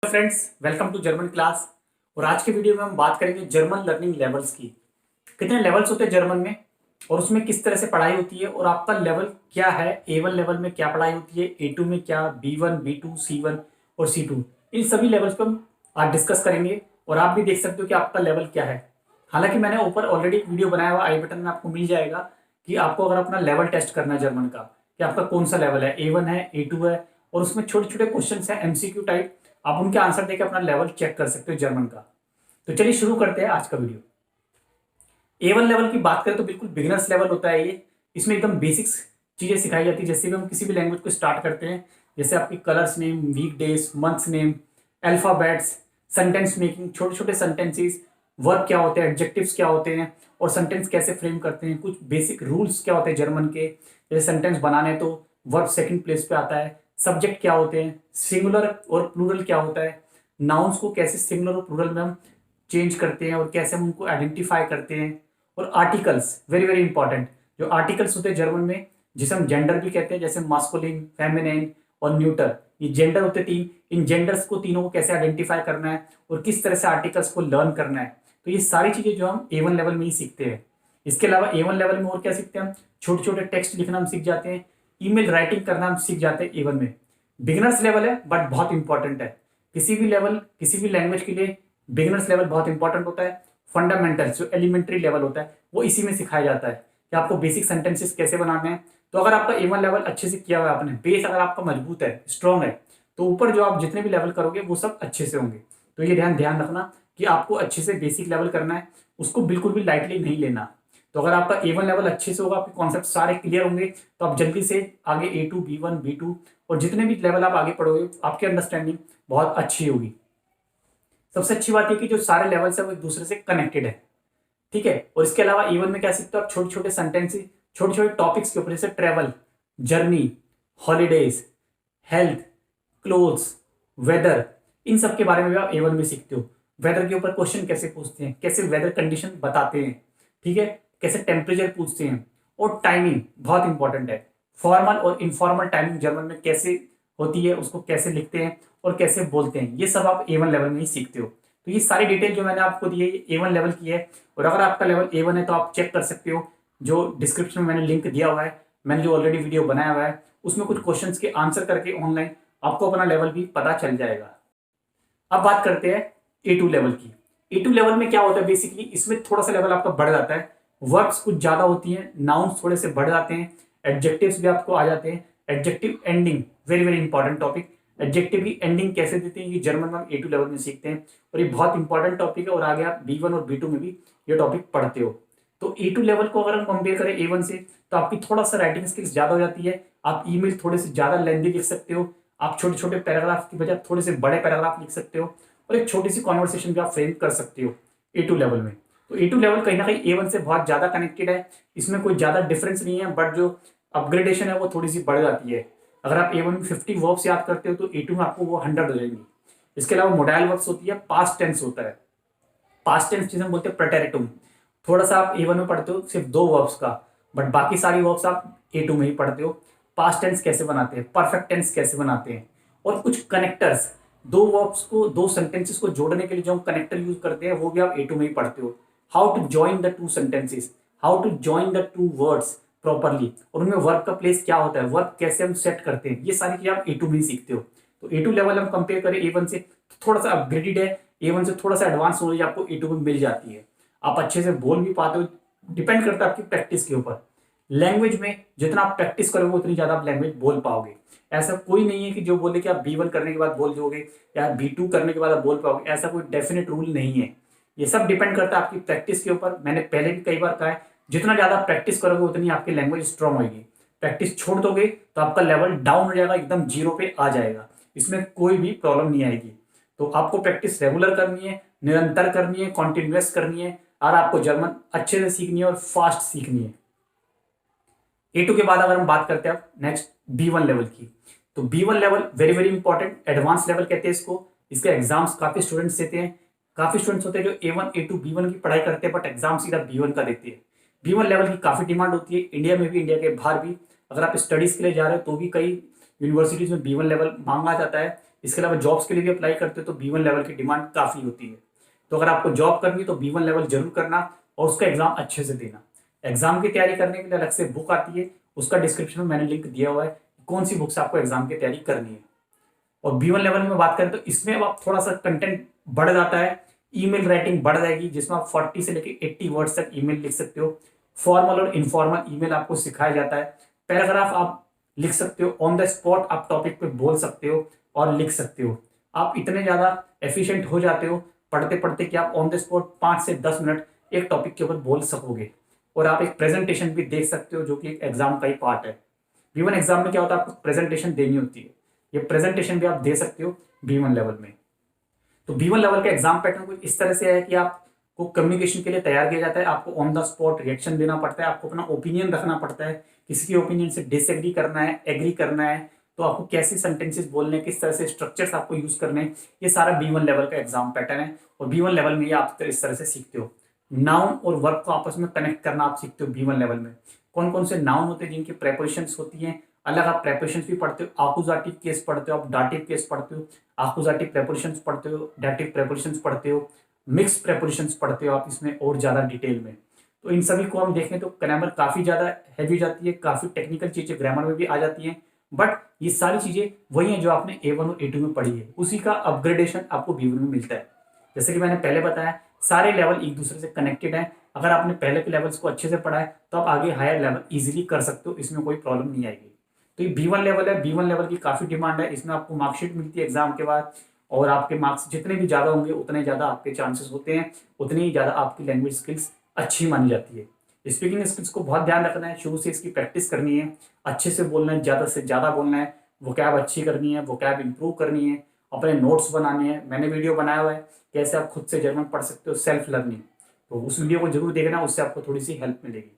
Friends, welcome to German class. और आज के वीडियो में हम बात करेंगे जर्मन लर्निंग लेवल्स की। कितने लेवल्स होते हैं जर्मन में और उसमें किस तरह से पढ़ाई होती है और आपका लेवल क्या है। A1 लेवल में क्या पढ़ाई होती है, A2 में क्या, B1, B2, C1 और C2, इन सभी लेवल्स पर हम आज डिस्कस करेंगे। और आप भी देख सकते हो कि आपका लेवल क्या है। हालांकि मैंने ऊपर ऑलरेडी एक वीडियो बनाया हुआ, आई बटन में आपको मिल जाएगा कि आपको अगर अपना लेवल टेस्ट करना है जर्मन का कि आपका कौन सा लेवल है, A1 है, A2 है, और उसमें छोटे छोटे क्वेश्चन है MCQ टाइप, आप उनके आंसर देकर अपना लेवल चेक कर सकते हो जर्मन का। तो चलिए शुरू करते हैं आज का वीडियो। A1 लेवल की बात करें तो बिल्कुल बिगिनर्स लेवल होता है ये। इसमें एकदम बेसिक्स चीजें सिखाई जाती है। जैसे भी हम किसी भी लैंग्वेज को स्टार्ट करते हैं, जैसे आपकी colours name, week days, months name, alphabets, sentence making, छोटे छोटे सेंटेंसेस, वर्ब क्या होते हैं, एडजेक्टिव्स क्या होते हैं और सेंटेंस कैसे फ्रेम करते हैं, कुछ बेसिक रूल्स क्या होते हैं जर्मन के। जैसे सेंटेंस बनाने तो वर्ब सेकंड प्लेस पे आता है, सब्जेक्ट क्या होते हैं, सिंगुलर और प्लूरल क्या होता है, नाउन्स को कैसे सिंगुलर और प्लूरल में हम चेंज करते हैं और कैसे हम उनको आइडेंटिफाई करते हैं, और आर्टिकल्स वेरी वेरी इंपॉर्टेंट। जो आर्टिकल्स होते हैं जर्मन में, जिसे हम जेंडर भी कहते हैं, जैसे मास्कुलिन, फेमिनिन और न्यूटर, ये जेंडर होते तीन। इन जेंडर्स को तीनों को कैसे आइडेंटिफाई करना है और किस तरह से आर्टिकल्स को लर्न करना है, तो ये सारी चीजें जो हम A1 लेवल में ही सीखते हैं। इसके अलावा A1 लेवल में और क्या सीखते हैं हम, छोटे छोटे टेक्स्ट लिखना हम सीख जाते हैं, ईमेल राइटिंग करना हम सीख जाते हैं A1 में। बिगिनर्स लेवल है बट बहुत इंपॉर्टेंट है। किसी भी लेवल, किसी भी लैंग्वेज के लिए बिगिनर्स लेवल बहुत इंपॉर्टेंट होता है। फंडामेंटल्स जो एलिमेंट्री लेवल होता है वो इसी में सिखाया जाता है कि आपको बेसिक सेंटेंसेस कैसे बनाने हैं। तो अगर आपका A1 लेवल अच्छे से किया हुआ है आपने, बेस अगर आपका मजबूत है, स्ट्रॉन्ग है, तो ऊपर जो आप जितने भी लेवल करोगे वो सब अच्छे से होंगे। तो ये ध्यान ध्यान रखना कि आपको अच्छे से बेसिक लेवल करना है, उसको बिल्कुल भी लाइटली नहीं लेना। तो अगर आपका A1 लेवल अच्छे से होगा, आपके कॉन्सेप्ट सारे क्लियर होंगे, तो आप जल्दी से आगे A2, B1, B2 और जितने भी लेवल आप आगे पढ़ोगे आपकी अंडरस्टैंडिंग बहुत अच्छी होगी। सबसे अच्छी बात है कि जो सारे लेवल्स है वो एक दूसरे से कनेक्टेड है, ठीक है। और इसके अलावा A1 में क्या सीखते हो आप, छोटे छोटे सेंटेंसेस, छोटे छोटे टॉपिक्स के ऊपर, जैसे travel, journey, holidays, health, clothes, weather, इन सब के बारे में भी आप A1 में सीखते हो। वेदर के ऊपर क्वेश्चन कैसे पूछते हैं, कैसे वेदर कंडीशन बताते हैं, ठीक है, कैसे टेम्परेचर पूछते हैं, और टाइमिंग बहुत इंपॉर्टेंट है। फॉर्मल और इनफॉर्मल टाइमिंग जर्मन में कैसे होती है, उसको कैसे लिखते हैं और कैसे बोलते हैं, ये सब आप A1 लेवल में ही सीखते हो। तो ये सारी डिटेल जो मैंने आपको दी है ये A1 लेवल की है। और अगर आपका लेवल A1 है तो आप चेक कर सकते हो, जो डिस्क्रिप्शन में मैंने लिंक दिया हुआ है, मैंने जो ऑलरेडी वीडियो बनाया हुआ है उसमें कुछ क्वेश्चंस के आंसर करके ऑनलाइन आपको अपना लेवल भी पता चल जाएगा। अब बात करते हैं A2 लेवल की। A2 लेवल में क्या होता है, बेसिकली इसमें थोड़ा सा लेवल आपका बढ़ जाता है, वर्ब्स कुछ ज्यादा होती हैं, नाउन्स थोड़े से बढ़ जाते हैं, एडजेक्टिव्स भी आपको आ जाते हैं। Adjective ending very very important topic. Adjective की एंडिंग कैसे देते हैं ये जर्मन में हम A2 लेवल में सीखते हैं, और ये बहुत इंपॉर्टेंट टॉपिक है। और आगे आप B1 और B2 में भी ये टॉपिक पढ़ते हो। तो A2 लेवल को अगर हम कंपेयर करें A1 से, तो आपकी थोड़ा सा राइटिंग स्किल्स ज्यादा हो जाती है, आप ईमेल थोड़े से ज्यादा लेंथी लिख सकते हो, आप छोटे छोटे पैराग्राफ की बजाय थोड़े से बड़े पैराग्राफ लिख सकते हो, और एक छोटी सी कॉन्वर्सेशन भी आप फ्रेम कर सकते हो A2 लेवल में। तो A2 लेवल कहीं ना कहीं A1 से बहुत ज्यादा कनेक्टेड है, इसमें कोई ज्यादा डिफरेंस नहीं है, बट जो अपग्रेडेशन है वो थोड़ी सी बढ़ जाती है। अगर आप A1 में 50 वर्ब्स याद करते हो तो A2 में आपको वो 100 हो जाएंगी। इसके अलावा मोडाइल वर्ब्स होती है, पास्ट टेंस होता है, पास्ट टेंस जिसे हम बोलते हैं प्रेटेरिटुम। थोड़ा सा आप A1 में पढ़ते हो सिर्फ 2 वर्ब्स का, बट बाकी सारी वर्ब्स आप A2 में ही पढ़ते हो। पास्ट टेंस कैसे बनाते हैं, परफेक्ट टेंस कैसे बनाते हैं, और कुछ कनेक्टर्स, 2 वर्ब्स को, 2 सेंटेंसेस को जोड़ने के लिए जो हम कनेक्टर यूज करते हैं वो भी आप A2 में ही पढ़ते हो। How to join the 2 sentences, how to join the 2 words properly, और उनमें वर्ब का प्लेस क्या होता है, वर्ब कैसे हम सेट करते हैं, ये सारी चीजें आप A2 में ही सीखते हो। तो A2 लेवल हम कंपेयर करें A1 से तो थोड़ा सा अपग्रेडेड है, A1 से थोड़ा सा एडवांस नॉलेज आपको A2 में मिल जाती है, आप अच्छे से बोल भी पाते हो। डिपेंड करता है आपकी प्रैक्टिस के ऊपर। लैंग्वेज में जितना आप प्रैक्टिस करोगे उतनी ज्यादा आप लैंग्वेज बोल पाओगे। ऐसा कोई नहीं है कि जो बोले कि आप B1 करने के बाद बोल दोगे या B2 करने के बाद आप बोल पाओगे, ऐसा कोई डेफिनेट रूल नहीं है। ये सब डिपेंड करता है आपकी प्रैक्टिस के ऊपर। मैंने पहले भी कई बार कहा है, जितना ज्यादा प्रैक्टिस करोगे उतनी आपकी लैंग्वेज स्ट्रांग होगी। प्रैक्टिस छोड़ दोगे तो आपका लेवल डाउन हो जाएगा, एकदम 0 पे आ जाएगा, इसमें कोई भी प्रॉब्लम नहीं आएगी। तो आपको प्रैक्टिस रेगुलर करनी है, निरंतर करनी है, कॉन्टिन्यूअस करनी है, और आपको जर्मन अच्छे से सीखनी है और फास्ट सीखनी है। A2 के बाद अगर हम बात करते हैं नेक्स्ट B1 लेवल की, तो B1 level very very important, advance level कहते हैं इसको। इसके एग्जाम्स काफी स्टूडेंट्स देते हैं, काफी स्टूडेंट्स होते हैं जो A1, A2, B1 की पढ़ाई करते हैं बट एग्जाम सीधा B1 का देते हैं। B1 लेवल की काफी डिमांड होती है, इंडिया में भी, इंडिया के बाहर भी। अगर आप स्टडीज के लिए जा रहे हो तो भी कई यूनिवर्सिटीज में B1 लेवल मांगा जाता है, इसके अलावा जॉब्स के लिए भी अप्लाई करते हो तो B1 लेवल की डिमांड काफ़ी होती है। तो अगर आपको जॉब करनी है तो B1 लेवल जरूर करना और उसका एग्जाम अच्छे से देना। एग्जाम की तैयारी करने के लिए अलग से बुक आती है, उसका डिस्क्रिप्शन में मैंने लिंक दिया हुआ है, कौन सी बुक से आपको एग्जाम की तैयारी करनी है। और B1 लेवल में बात करें तो इसमें अब आप थोड़ा सा कंटेंट बढ़ जाता है, ईमेल राइटिंग बढ़ जाएगी, जिसमें आप 40 से लेकर 80 वर्ड्स तक ईमेल लिख सकते हो। फॉर्मल और इनफॉर्मल ईमेल आपको सिखाया जाता है। पैराग्राफ आप लिख सकते हो, ऑन द स्पॉट आप टॉपिक पे बोल सकते हो और लिख सकते हो। आप इतने ज़्यादा एफिशिएंट हो जाते हो पढ़ते पढ़ते कि आप ऑन द स्पॉट 5 से 10 मिनट एक टॉपिक के ऊपर बोल सकोगे। और आप एक प्रेजेंटेशन भी देख सकते हो, जो कि एक एग्जाम का ही पार्ट है। B1 एग्जाम में क्या होता है, आपको प्रेजेंटेशन देनी होती है, ये प्रेजेंटेशन भी आप दे सकते हो B1 लेवल में। तो B1 लेवल का एग्जाम पैटर्न कुछ इस तरह से है कि आपको कम्युनिकेशन के लिए तैयार किया जाता है, आपको ऑन द स्पॉट रिएक्शन देना पड़ता है, आपको अपना ओपिनियन रखना पड़ता है, किसी के ओपिनियन से डिसएग्री करना है, एग्री करना है, तो आपको कैसे सेंटेंसेस बोलने, किस तरह से स्ट्रक्चर्स आपको यूज करने, ये सारा B1 लेवल का एग्जाम पैटर्न है। और B1 लेवल में ये आप इस तरह से सीखते हो। नाउन और वर्ब को आपस में कनेक्ट करना आप सीखते हो B1 लेवल में। कौन कौन से नाउन होते हैं जिनकी प्रेपोजिशंस होती हैं, अलग आप प्रेपोजिशंस भी पढ़ते हो, आकुजाटिव केस पढ़ते हो, आप डाटिव केस पढ़ते हो, आकुजाटिव प्रेपोजिशंस पढ़ते हो, डाटिव प्रेपोजिशंस पढ़ते हो, मिक्स प्रेपोजिशंस पढ़ते हो आप इसमें और ज़्यादा डिटेल में। तो इन सभी को हम देखें तो ग्रामर काफ़ी ज़्यादा हैवी हो जाती है, काफ़ी टेक्निकल चीज़ें ग्रामर में भी आ जाती हैं, बट ये सारी चीज़ें वही हैं जो आपने A1 और A2 में पढ़ी है, उसी का अपग्रेडेशन आपको B1 में मिलता है। जैसे कि मैंने पहले बताया, सारे लेवल एक दूसरे से कनेक्टेड हैं। अगर आपने पहले के लेवल्स को अच्छे से पढ़ा है तो आप आगे हायर लेवल इजीली कर सकते हो, इसमें कोई प्रॉब्लम नहीं आएगी। तो ये B1 लेवल है, B1 लेवल की काफ़ी डिमांड है, इसमें आपको मार्कशीट मिलती है एग्जाम के बाद, और आपके मार्क्स जितने भी ज़्यादा होंगे उतने ज़्यादा आपके चांसेस होते हैं, उतनी ही ज़्यादा आपकी लैंग्वेज स्किल्स अच्छी मानी जाती है। स्पीकिंग स्किल्स को बहुत ध्यान रखना है, शुरू से इसकी प्रैक्टिस करनी है, अच्छे से बोलना है, ज़्यादा से ज़्यादा बोलना है, वोकैब अच्छी करनी है, वोकैब इंप्रूव करनी है, अपने नोट्स बनाने हैं। मैंने वीडियो बनाया हुआ है कैसे आप खुद से जर्मन पढ़ सकते हो, सेल्फ लर्निंग, तो उस वीडियो को जरूर देखना, उससे आपको थोड़ी सी हेल्प मिलेगी।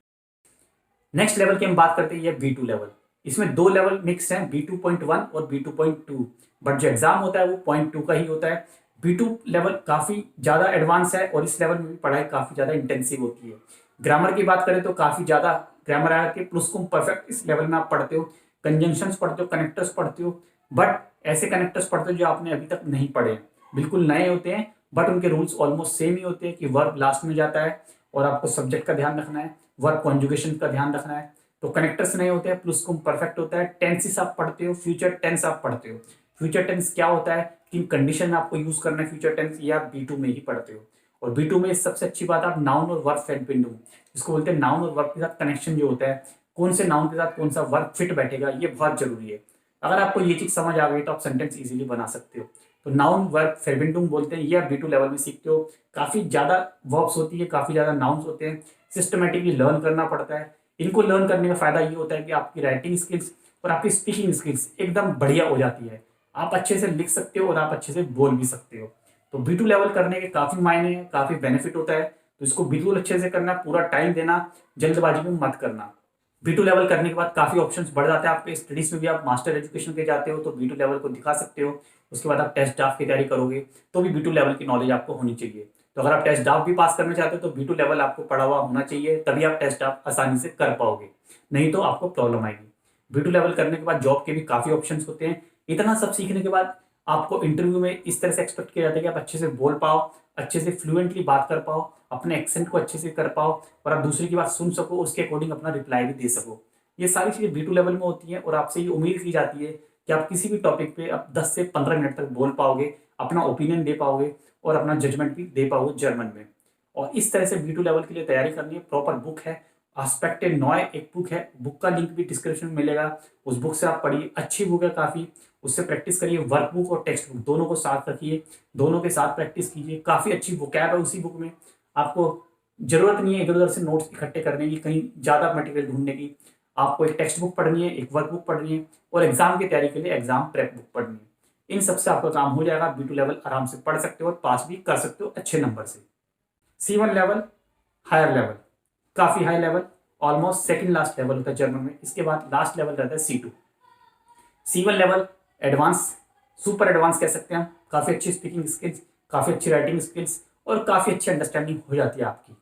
नेक्स्ट लेवल की हम बात करते हैं, ये B2 लेवल। इसमें दो लेवल मिक्स हैं, B2.1 और B2.2, बट जो एग्जाम होता है वो 0.2 का ही होता है। B2 लेवल काफ़ी ज़्यादा एडवांस है और इस लेवल में भी पढ़ाई काफ़ी ज़्यादा इंटेंसिव होती है। ग्रामर की बात करें तो काफ़ी ज़्यादा ग्रामर आ जाती है, प्लुसकुम परफेक्ट इस लेवल में आप पढ़ते हो, कंजंक्शंस पढ़ते हो, कनेक्टर्स पढ़ते हो, बट ऐसे कनेक्टर्स पढ़ते हो जो आपने अभी तक नहीं पढ़े हैं, बिल्कुल नए होते हैं, बट उनके रूल्स ऑलमोस्ट सेम ही होते हैं कि वर्ब लास्ट में जाता है और आपको सब्जेक्ट का ध्यान रखना है, वर्ब कॉन्जुगेशन का ध्यान रखना है। तो कनेक्टर्स नहीं होते हैं, प्लुसकुम परफेक्ट होता है, टेंसेस आप पढ़ते हो, फ्यूचर टेंस आप पढ़ते हो। फ्यूचर टेंस क्या होता है, किन कंडीशन में आपको यूज करना है फ्यूचर टेंस, ये आप B2 में ही पढ़ते हो। और B2 में सबसे अच्छी बात, आप नाउन और वर्ब फिट, इसको बोलते हैं नाउन और वर्ब के साथ कनेक्शन जो होता है, कौन से नाउन के साथ कौन सा वर्ब फिट बैठेगा, ये बहुत जरूरी है। अगर आपको ये चीज समझ आ गई तो आप सेंटेंस इजीली बना सकते हो। तो नाउन वर्ब फेरबिंडुम बोलते हैं, ये आप B2 लेवल में सीखते हो। काफी ज्यादा वर्ब्स होती है, काफी ज्यादा नाउन्स होते हैं, सिस्टमेटिकली लर्न करना पड़ता है। इनको लर्न करने का फायदा ये होता है कि आपकी राइटिंग स्किल्स और आपकी स्पीकिंग स्किल्स एकदम बढ़िया हो जाती है, आप अच्छे से लिख सकते हो और आप अच्छे से बोल भी सकते हो। तो B2 लेवल करने के काफी मायने हैं, काफी बेनिफिट होता है, तो इसको बिल्कुल अच्छे से करना, पूरा टाइम देना, जल्दबाजी में मत करना। B2 लेवल करने के बाद काफी ऑप्शंस बढ़ जाते हैं आपके स्टडीज में भी, आप मास्टर एजुकेशन के जाते हो तो B2 लेवल को दिखा सकते हो। उसके बाद आप टेस्ट ड्राफ्ट की तैयारी करोगे तो भी B2 लेवल की नॉलेज आपको होनी चाहिए। तो अगर आप टेस्ट ड्राफ्ट भी पास करना चाहते हो तो B2 लेवल आपको पढ़ा हुआ होना चाहिए, तभी आप टेस्ट ड्राफ्ट आसानी से कर पाओगे, नहीं तो आपको प्रॉब्लम आएगी। B2 लेवल करने के बाद जॉब के भी काफी ऑप्शंस होते हैं। इतना सब सीखने के बाद आपको इंटरव्यू में इस तरह से एक्सपेक्ट किया जाता है कि आप अच्छे से बोल पाओ, अच्छे से फ्लुएंटली बात कर पाओ, अपने एक्सेंट को अच्छे से कर पाओ और आप दूसरे की बात सुन सको, उसके अकॉर्डिंग अपना रिप्लाई भी दे सको। ये सारी चीजें B2 लेवल में होती हैं और आपसे ये उम्मीद की जाती है कि आप किसी भी टॉपिक पे आप 10 से 15 मिनट तक बोल पाओगे, अपना ओपिनियन दे पाओगे और अपना जजमेंट भी दे पाओगे जर्मन में। और इस तरह से B2 लेवल के लिए तैयारी करनी है। प्रॉपर बुक है, आस्पेक्ट नॉय एक बुक है, बुक का लिंक भी डिस्क्रिप्शन में मिलेगा, उस बुक से आप पढ़िए, अच्छी बुक है काफ़ी, उससे प्रैक्टिस करिए। वर्क बुक और टेक्स्ट बुक दोनों को साथ रखिए, दोनों के साथ प्रैक्टिस कीजिए। काफ़ी अच्छी वोकैब है उसी बुक में, आपको जरूरत नहीं है इधर उधर से नोट्स इकट्ठे करने की, कहीं ज़्यादा मटेरियल ढूंढने की। आपको एक टेक्स्ट बुक पढ़नी है, एक वर्क बुक पढ़नी है और एग्जाम की तैयारी के लिए एग्जाम प्रेप बुक पढ़नी है। इन सबसे आपका काम हो जाएगा, B2 लेवल आराम से पढ़ सकते हो और पास भी कर सकते हो अच्छे नंबर से। C1 लेवल हायर लेवल, काफ़ी high level, almost second last level होता है जर्मन में। इसके बाद लास्ट लेवल रहता है C2। C1 level advance, super advance कह सकते हैं हम, काफ़ी अच्छी स्पीकिंग स्किल्स, काफ़ी अच्छी राइटिंग स्किल्स और काफ़ी अच्छी अंडरस्टैंडिंग हो जाती है आपकी।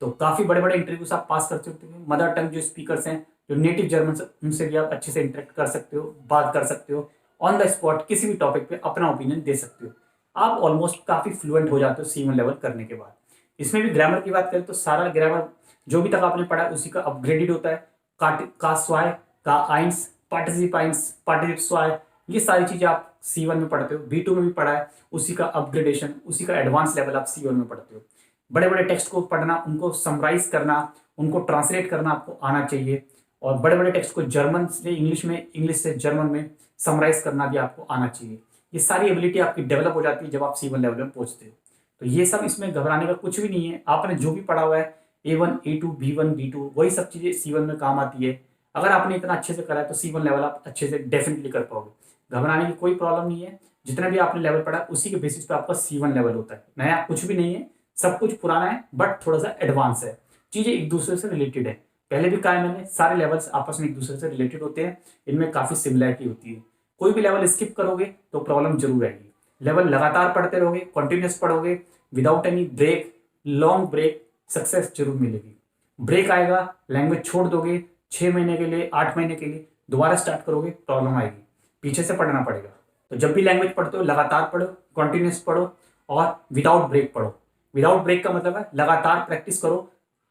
तो काफ़ी बड़े बड़े इंटरव्यूज आप पास कर सकते हो। मदर टंग जो स्पीकर्स हैं, जो नेटिव जर्मन, उनसे भी आप अच्छे से इंटरेक्ट कर सकते हो, बात कर सकते हो ऑन द स्पॉट किसी भी टॉपिक पे अपना ओपिनियन दे सकते हो। आप ऑलमोस्ट काफ़ी फ्लुएंट हो जाते हो C1 लेवल करने के बाद। इसमें भी ग्रामर की बात करें तो सारा ग्रामर जो भी तक आपने पढ़ा है उसी का अपग्रेडेड होता है। का स्वाय, का आइंस, पार्टिसिप आइंस, पार्टिसिप स्वाय, ये सारी चीज़ें आप C1 में पढ़ते हो। B2 में भी पढ़ा है, उसी का अपग्रेडेशन, उसी का एडवांस लेवल आप C1 में पढ़ते हो। बड़े बड़े टेक्स्ट को पढ़ना, उनको समराइज करना, उनको ट्रांसलेट करना आपको आना चाहिए। और बड़े बड़े टेक्स्ट को जर्मन से इंग्लिश में, इंग्लिश से जर्मन में समराइज करना भी आपको आना चाहिए। ये सारी एबिलिटी आपकी डेवलप हो जाती है जब आप C1 लेवल में पहुंचते हो। तो ये सब, इसमें घबराने का कुछ भी नहीं है। आपने जो भी पढ़ा हुआ है A1, A2, B1, B2, वही सब चीज़ें C1 में काम आती है। अगर आपने इतना अच्छे से करा है तो C1 लेवल आप अच्छे से डेफिनेटली कर पाओगे। घबराने की कोई प्रॉब्लम नहीं है। जितना भी आपने लेवल पढ़ा उसी के बेसिस पे आपका C1 लेवल होता है। नया कुछ भी नहीं है, सब कुछ पुराना है, बट थोड़ा सा एडवांस है। चीज़ें एक दूसरे से रिलेटेड है। पहले भी कहा है मैंने, सारे लेवल्स आपस में एक दूसरे से रिलेटेड होते हैं, इनमें काफ़ी सिमिलरिटी होती है। कोई भी लेवल स्किप करोगे तो प्रॉब्लम जरूर आएगी। लेवल लगातार पढ़ते रहोगे, कंटिन्यूस पढ़ोगे, without any break, long break, success जरूर मिलेगी। ब्रेक आएगा, लैंग्वेज छोड़ दोगे 6 महीने के लिए, 8 महीने के लिए, दोबारा स्टार्ट करोगे, प्रॉब्लम आएगी, पीछे से पढ़ना पड़ेगा। तो जब भी लैंग्वेज पढ़ते हो लगातार पढ़ो, कंटिन्यूस पढ़ो और विदाउट ब्रेक पढ़ो। विदाउट ब्रेक का मतलब है लगातार प्रैक्टिस करो,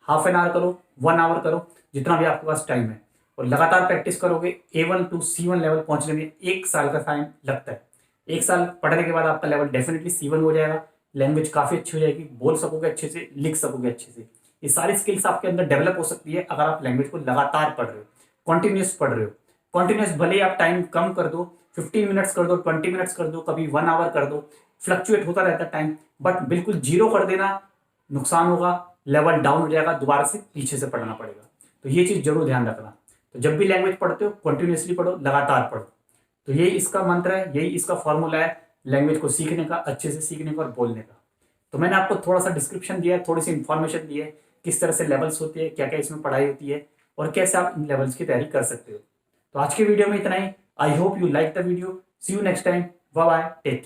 हाफ एन आवर करो, 1 आवर करो, जितना भी आपके पास टाइम है। और लगातार प्रैक्टिस करोगे। A1 to C1 लेवल पहुंचने में 1 साल का टाइम लगता है। 1 साल पढ़ने के बाद आपका लेवल डेफिनेटली C1 हो जाएगा। लैंग्वेज काफ़ी अच्छी हो जाएगी, बोल सकोगे अच्छे से, लिख सकोगे अच्छे से। ये सारी स्किल्स आपके अंदर डेवलप हो सकती है अगर आप लैंग्वेज को लगातार पढ़ रहे हो, कॉन्टिन्यूस पढ़ रहे हो। कॉन्टिन्यूस भले ही आप टाइम कम कर दो, 15 मिनट्स कर दो, 20 मिनट्स कर दो, कभी 1 आवर कर दो, फ्लक्चुएट होता रहता है टाइम, बट बिल्कुल जीरो कर देना नुकसान होगा, लेवल डाउन हो जाएगा, दोबारा से पीछे से पढ़ना पड़ेगा। तो ये चीज़ जरूर ध्यान रखना। तो जब भी लैंग्वेज पढ़ते हो कंटिन्यूसली पढ़ो, लगातार पढ़ो। तो यही इसका मंत्र है, यही इसका फॉर्मूला है लैंग्वेज को सीखने का, अच्छे से सीखने का और बोलने का। तो मैंने आपको थोड़ा सा डिस्क्रिप्शन दिया है, थोड़ी सी इन्फॉर्मेशन दी है, किस तरह से लेवल्स होते हैं, क्या क्या इसमें पढ़ाई होती है और कैसे आप इन लेवल्स की तैयारी कर सकते हो। तो आज के वीडियो में इतना ही। I hope you like the video. See you next time. Bye bye, take care.